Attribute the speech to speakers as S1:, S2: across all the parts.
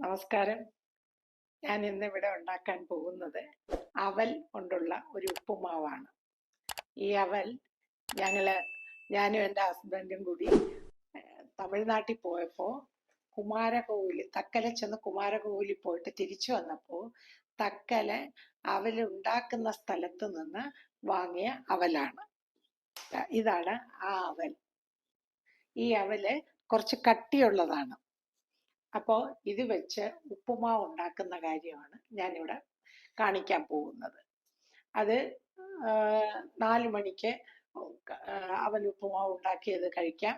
S1: നമസ്കാരം. ഞാൻ ഇന്നിവിടെ ഉണ്ടാക്കാൻ പോകുന്നത് അവൽ കൊണ്ടുള്ള ഒരു ഉപ്പുമാവാണ്. ഈ അവൽ ഞാനും എൻ്റെ ഹസ്ബൻഡും കൂടി തമിഴ്നാട്ടിൽ പോയപ്പോൾ തക്കല ചെന്ന് കുമാരകോവിലിൽ പോയിട്ട് തിരിച്ചു വന്നപ്പോൾ തക്കല അവലുണ്ടാക്കുന്ന സ്ഥലത്ത് നിന്ന് വാങ്ങിയ അവലാണ്. ഇതാണ് ആ അവൽ. ഈ അവല് കുറച്ച് കട്ടിയുള്ളതാണ്. അപ്പോൾ ഇത് വെച്ച് ഉപ്പുമാവ് ഉണ്ടാക്കുന്ന കാര്യമാണ് ഞാനിവിടെ കാണിക്കാൻ പോകുന്നത്. അത് 4 മണിക്ക് അവൽ ഉപ്പുമാവ് ഉണ്ടാക്കിയത് കഴിക്കാം.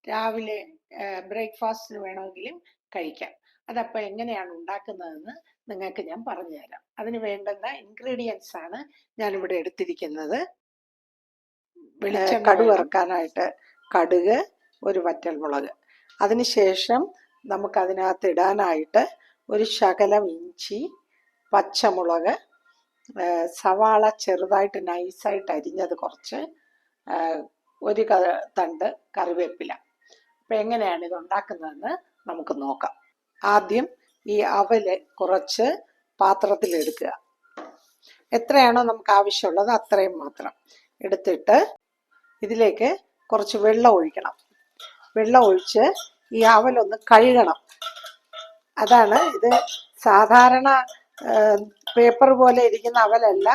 S1: രാവിലെ ബ്രേക്ക്ഫാസ്റ്റിന് വേണമെങ്കിലും കഴിക്കാം. അതപ്പോൾ എങ്ങനെയാണ് ഉണ്ടാക്കുന്നതെന്ന് നിങ്ങൾക്ക് ഞാൻ പറഞ്ഞുതരാം. അതിന് വേണ്ടുന്ന ഇൻഗ്രീഡിയൻസ് ആണ് ഞാനിവിടെ എടുത്തിരിക്കുന്നത്. കടുക് വറുക്കാനായിട്ട് കടുക്, ഒരു വറ്റൽമുളക്, അതിനുശേഷം നമുക്കതിനകത്ത് ഇടാനായിട്ട് ഒരു ശകലം ഇഞ്ചി, പച്ചമുളക്, സവാള ചെറുതായിട്ട് നൈസായിട്ട് അരിഞ്ഞത് കുറച്ച്, ഒരു തണ്ട് കറിവേപ്പില. അപ്പം എങ്ങനെയാണ് ഇത് ഉണ്ടാക്കുന്നതെന്ന് നമുക്ക് നോക്കാം. ആദ്യം ഈ അവല് കുറച്ച് പാത്രത്തിലെടുക്കുക. എത്രയാണോ നമുക്ക് ആവശ്യമുള്ളത് അത്രയും മാത്രം എടുത്തിട്ട് ഇതിലേക്ക് കുറച്ച് വെള്ളം ഒഴിക്കണം. വെള്ളം ഒഴിച്ച് ഈ അവലൊന്ന് കഴുകണം. അതാണ് ഇത്. സാധാരണ പേപ്പർ പോലെ ഇരിക്കുന്ന അവലല്ല,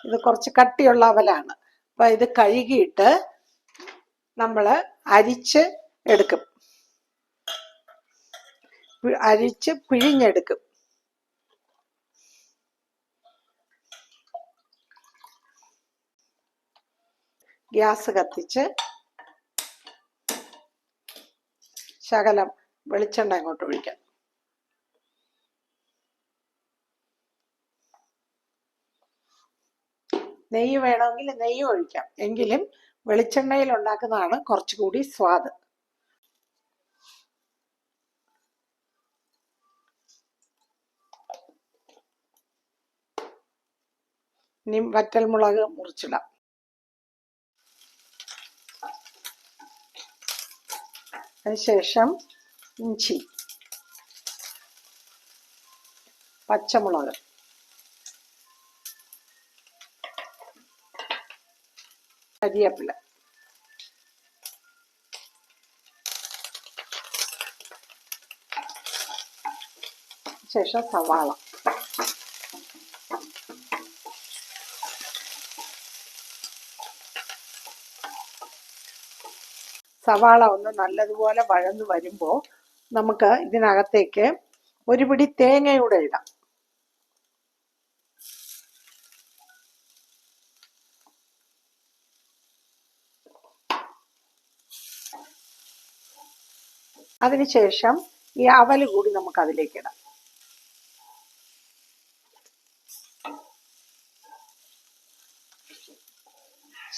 S1: ഇത് കുറച്ച് കട്ടിയുള്ള അവലാണ്. അപ്പം ഇത് കഴുകിയിട്ട് നമ്മൾ അരിച്ച് എടുക്കും, അരിച്ച് പിഴിഞ്ഞെടുക്കും. ഗ്യാസ് കത്തിച്ച് ശകലം വെളിച്ചെണ്ണ അങ്ങോട്ട് ഒഴിക്കാം. നെയ്യ് വേണമെങ്കിൽ നെയ്യ് ഒഴിക്കാം, എങ്കിലും വെളിച്ചെണ്ണയിൽ ഉണ്ടാക്കുന്നതാണ് കുറച്ചുകൂടി സ്വാദ്. ഇനി വറ്റൽമുളക് മുറിച്ചിടാം. അതിനുശേഷം ഇഞ്ചി, പച്ചമുളക്, കരിവേപ്പില, ശേഷം സവാള, സവാള ഒന്ന് നല്ലതുപോലെ വഴന്നു വരുമ്പോൾ നമുക്ക് ഇതിനകത്തേക്ക് ഒരു പിടി തേങ്ങയൂടെ ഇടാം. അതിനുശേഷം ഈ അവല് കൂടി നമുക്ക് അതിലേക്ക് ഇടാം.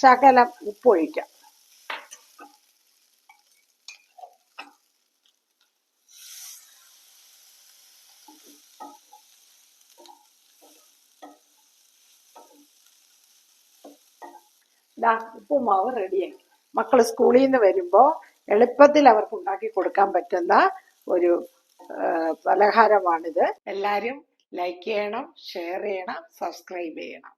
S1: ശകലം ഉപ്പൊഴിക്കാം. ഉപ്പുമാവ് റെഡിയായി. മക്കൾ സ്കൂളിൽ നിന്ന് വരുമ്പോൾ എളുപ്പത്തിൽ അവർക്ക് ഉണ്ടാക്കി കൊടുക്കാൻ പറ്റുന്ന ഒരു പലഹാരമാണിത്. എല്ലാവരും ലൈക്ക് ചെയ്യണം, ഷെയർ ചെയ്യണം, സബ്സ്ക്രൈബ് ചെയ്യണം.